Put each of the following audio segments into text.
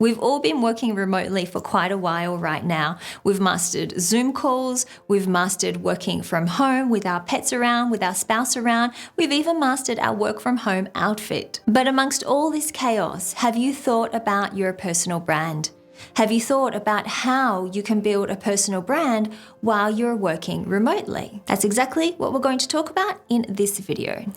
We've all been working remotely for quite a while right now. We've mastered Zoom calls, we've mastered working from home with our pets around, with our spouse around, we've even mastered our work from home outfit. But amongst all this chaos, have you thought about your personal brand? Have you thought about how you can build a personal brand while you're working remotely? That's exactly what we're going to talk about in this video.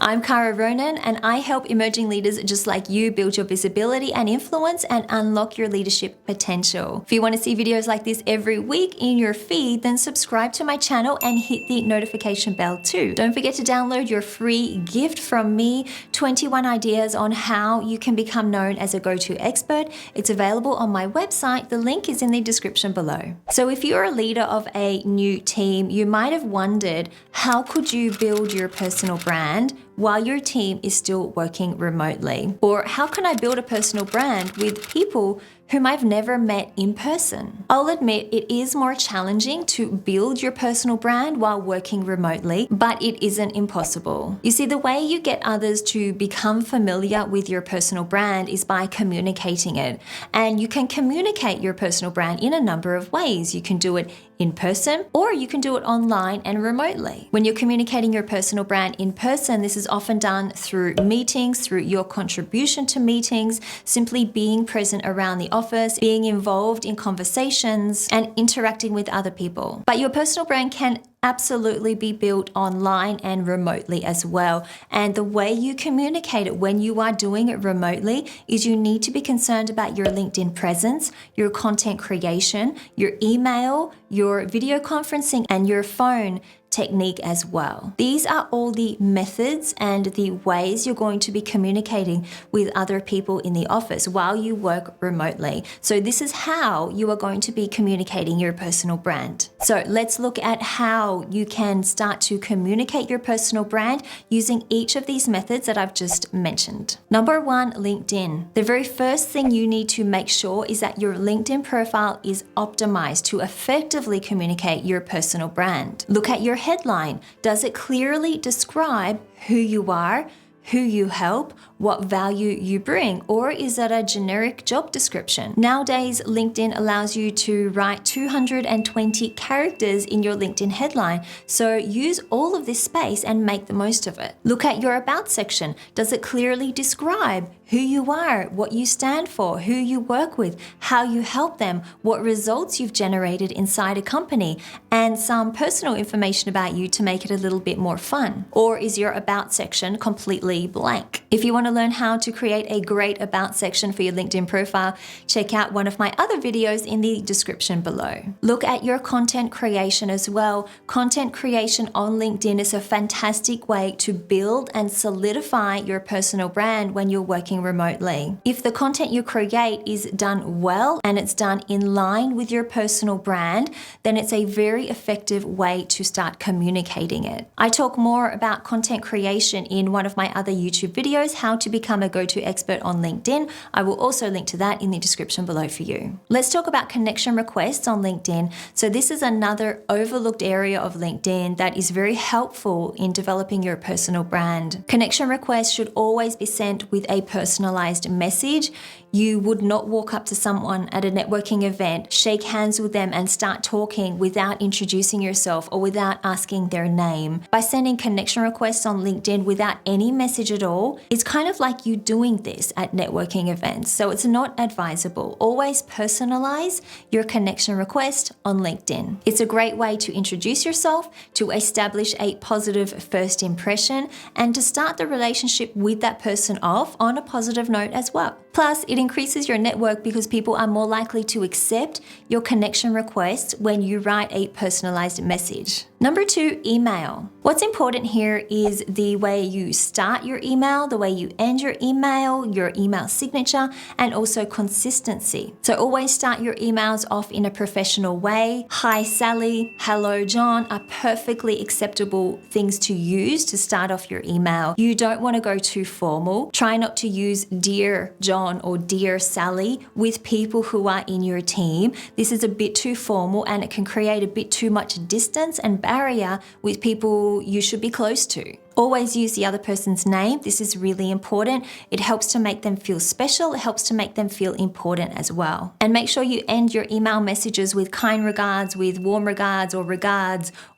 I'm Cara Ronan, and I help emerging leaders just like you build your visibility and influence and unlock your leadership potential. If you want to see videos like this every week in your feed, then subscribe to my channel and hit the notification bell too. Don't forget to download your free gift from me, 21 ideas on how you can become known as a go-to expert. It's available on my website. The link is in the description below. So if you're a leader of a new team, you might have wondered, how could you build your personal brand while your team is still working remotely? Or how can I build a personal brand with people whom I've never met in person? I'll admit it is more challenging to build your personal brand while working remotely, but it isn't impossible. You see, the way you get others to become familiar with your personal brand is by communicating it. And you can communicate your personal brand in a number of ways. You can do it in person, or you can do it online and remotely. When you're communicating your personal brand in person, this is often done through meetings, through your contribution to meetings, simply being present around the office, being involved in conversations, and interacting with other people. But your personal brand can absolutely be built online and remotely as well. And the way you communicate it when you are doing it remotely is you need to be concerned about your LinkedIn presence, your content creation, your email, your video conferencing, and your phone technique as well. These are all the methods and the ways you're going to be communicating with other people in the office while you work remotely. So this is how you are going to be communicating your personal brand. So let's look at how you can start to communicate your personal brand using each of these methods that I've just mentioned. Number one, LinkedIn. The very first thing you need to make sure is that your LinkedIn profile is optimized to effectively communicate your personal brand. Look at your headline. Does it clearly describe who you are, who you help, what value you bring, or is that a generic job description? Nowadays, LinkedIn allows you to write 220 characters in your LinkedIn headline, so use all of this space and make the most of it. Look at your About section. Does it clearly describe who you are, what you stand for, who you work with, how you help them, what results you've generated inside a company, and some personal information about you to make it a little bit more fun? Or is your About section completely blank? If you want to learn how to create a great About section for your LinkedIn profile, check out one of my other videos in the description below. Look at your content creation as well. Content creation on LinkedIn is a fantastic way to build and solidify your personal brand when you're working remotely. If the content you create is done well and it's done in line with your personal brand, then it's a very effective way to start communicating it. I talk more about content creation in one of my other YouTube videos, how to become a go-to expert on LinkedIn. I will also link to that in the description below for you. Let's talk about connection requests on LinkedIn. So this is another overlooked area of LinkedIn that is very helpful in developing your personal brand. Connection requests should always be sent with a personalized message. You would not walk up to someone at a networking event, shake hands with them and start talking without introducing yourself or without asking their name. By sending connection requests on LinkedIn without any message at all, it's kind of like you doing this at networking events. So it's not advisable. Always personalize your connection request on LinkedIn. It's a great way to introduce yourself, to establish a positive first impression, and to start the relationship with that person off on a positive note as well. Plus, it increases your network because people are more likely to accept your connection requests when you write a personalized message. Number two, email. What's important here is the way you start your email, the way you end your email signature, and also consistency. So always start your emails off in a professional way. Hi Sally, hello John are perfectly acceptable things to use to start off your email. You don't want to go too formal. Try not to use Dear John or Dear Sally with people who are in your team. This is a bit too formal and it can create a bit too much distance and barrier with people you should be close to. Always use the other person's name. This is really important. It helps to make them feel special. It helps to make them feel important as well. And make sure you end your email messages with kind regards, with warm regards,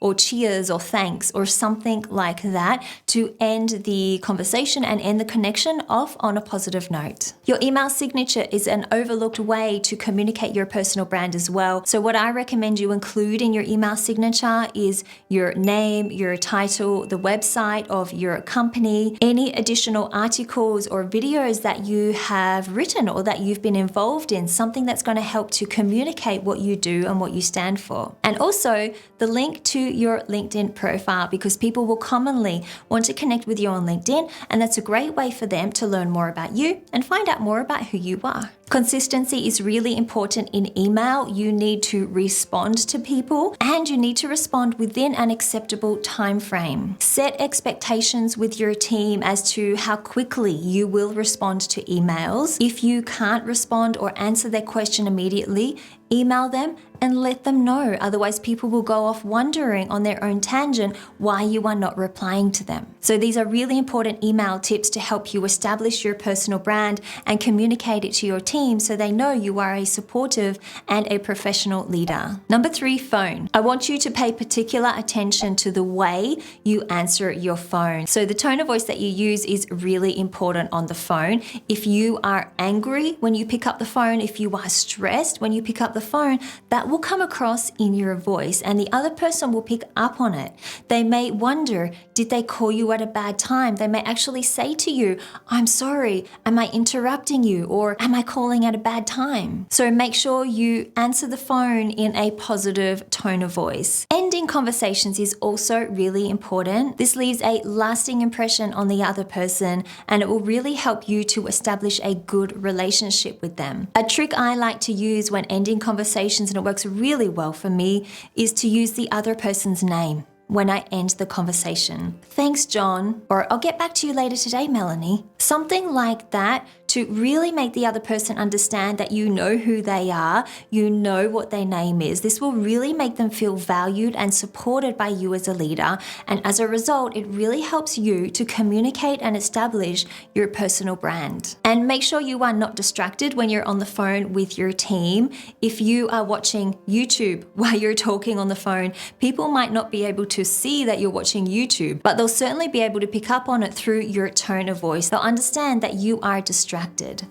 or cheers, or thanks, or something like that to end the conversation and end the connection off on a positive note. Your email signature is an overlooked way to communicate your personal brand as well. So what I recommend you include in your email signature is your name, your title, the website of your company, any additional articles or videos that you have written or that you've been involved in, something that's going to help to communicate what you do and what you stand for. And also the link to your LinkedIn profile, because people will commonly want to connect with you on LinkedIn, and that's a great way for them to learn more about you and find out more about who you are. Consistency is really important in email. You need to respond to people, and you need to respond within an acceptable time frame. Set expectations with your team as to how quickly you will respond to emails. If you can't respond or answer their question immediately, email them and let them know. Otherwise, people will go off wondering on their own tangent why you are not replying to them. So these are really important email tips to help you establish your personal brand and communicate it to your team so they know you are a supportive and a professional leader. Number 3, phone. I want you to pay particular attention to the way you answer your phone. So the tone of voice that you use is really important on the phone. If you are angry when you pick up the phone, if you are stressed when you pick up the phone, that will come across in your voice and the other person will pick up on it. They may wonder, did they call you at a bad time? They may actually say to you, I'm sorry, am I interrupting you? Or am I calling at a bad time? So make sure you answer the phone in a positive tone of voice. Ending conversations is also really important. This leaves a lasting impression on the other person, and it will really help you to establish a good relationship with them. A trick I like to use when ending conversations, and it works really well for me, is to use the other person's name when I end the conversation. Thanks, John, or I'll get back to you later today, Melanie. Something like that to really make the other person understand that you know who they are, you know what their name is. This will really make them feel valued and supported by you as a leader. And as a result, it really helps you to communicate and establish your personal brand. And make sure you are not distracted when you're on the phone with your team. If you are watching YouTube while you're talking on the phone, people might not be able to see that you're watching YouTube, but they'll certainly be able to pick up on it through your tone of voice. They'll understand that you are distracted.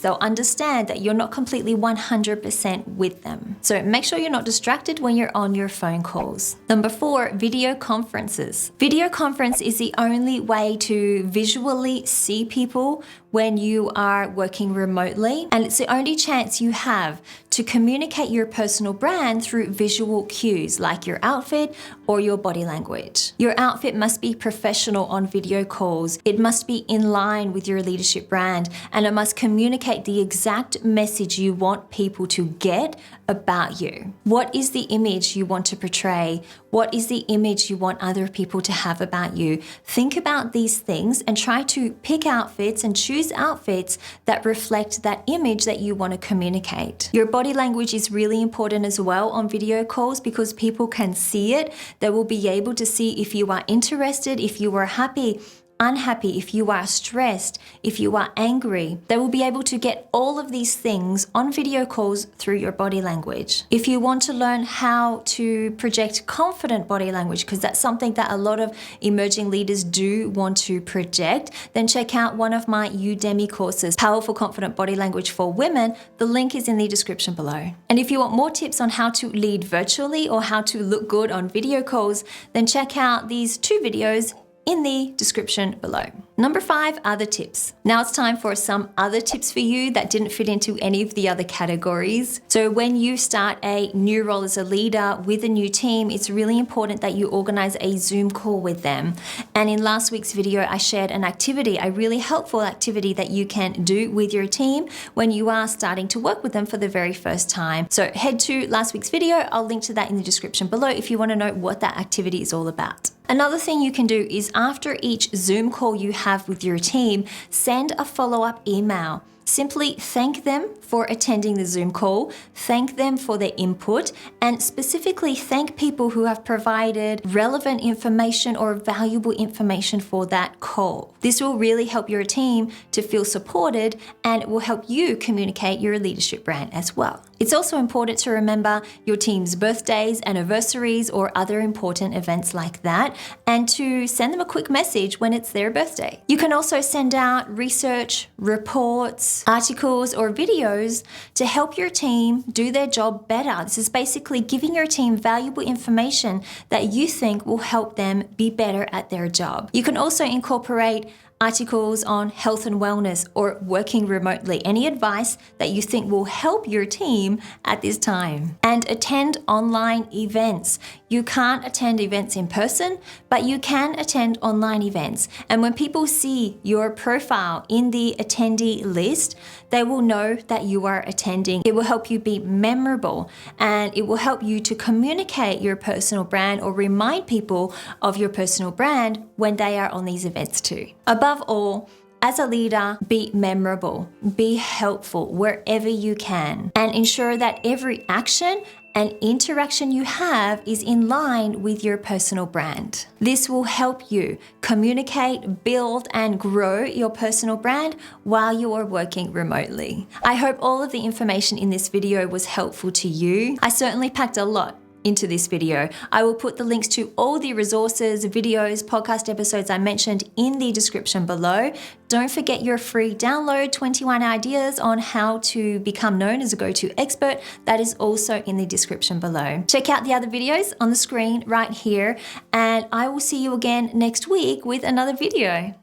They'll understand that you're not completely 100% with them. So make sure you're not distracted when you're on your phone calls. Number 4, video conferences. Video conference is the only way to visually see people when you are working remotely, and it's the only chance you have to communicate your personal brand through visual cues like your outfit or your body language. Your outfit must be professional on video calls. It must be in line with your leadership brand, and it must communicate the exact message you want people to get about you. What is the image you want to portray? What is the image you want other people to have about you? Think about these things and try to pick outfits and choose outfits that reflect that image that you want to communicate. Your body language is really important as well on video calls because people can see it. They will be able to see if you are interested, if you are happy, unhappy, if you are stressed, if you are angry. They will be able to get all of these things on video calls through your body language. If you want to learn how to project confident body language, because that's something that a lot of emerging leaders do want to project, then check out one of my UDEMY courses, Powerful Confident Body Language for Women. The link is in the description below. And if you want more tips on how to lead virtually or how to look good on video calls, then check out these 2 videos in the description below. Number 5, other tips. Now it's time for some other tips for you that didn't fit into any of the other categories. So when you start a new role as a leader with a new team, it's really important that you organize a Zoom call with them. And in last week's video, I shared an activity, a really helpful activity that you can do with your team when you are starting to work with them for the very first time. So head to last week's video. I'll link to that in the description below if you want to know what that activity is all about. Another thing you can do is after each Zoom call you have with your team, send a follow-up email. simply thank them for attending the Zoom call, thank them for their input, and specifically thank people who have provided relevant information or valuable information for that call. This will really help your team to feel supported, and it will help you communicate your leadership brand as well. It's also important to remember your team's birthdays, anniversaries, or other important events like that, and to send them a quick message when it's their birthday. You can also send out research, reports, articles, or videos to help your team do their job better. This is basically giving your team valuable information that you think will help them be better at their job. You can also incorporate articles on health and wellness or working remotely, any advice that you think will help your team at this time. And attend online events. You can't attend events in person, but you can attend online events. And when people see your profile in the attendee list, they will know that you are attending. It will help you be memorable, and it will help you to communicate your personal brand or remind people of your personal brand when they are on these events too. Above all, as a leader, be memorable, be helpful wherever you can, and ensure that every action and interaction you have is in line with your personal brand. This will help you communicate, build, and grow your personal brand while you are working remotely. I hope all of the information in this video was helpful to you. I certainly packed a lot into this video. I will put the links to all the resources, videos, podcast episodes I mentioned in the description below. Don't forget your free download, 21 ideas on how to become known as a go-to expert. That is also in the description below. Check out the other videos on the screen right here, and I will see you again next week with another video.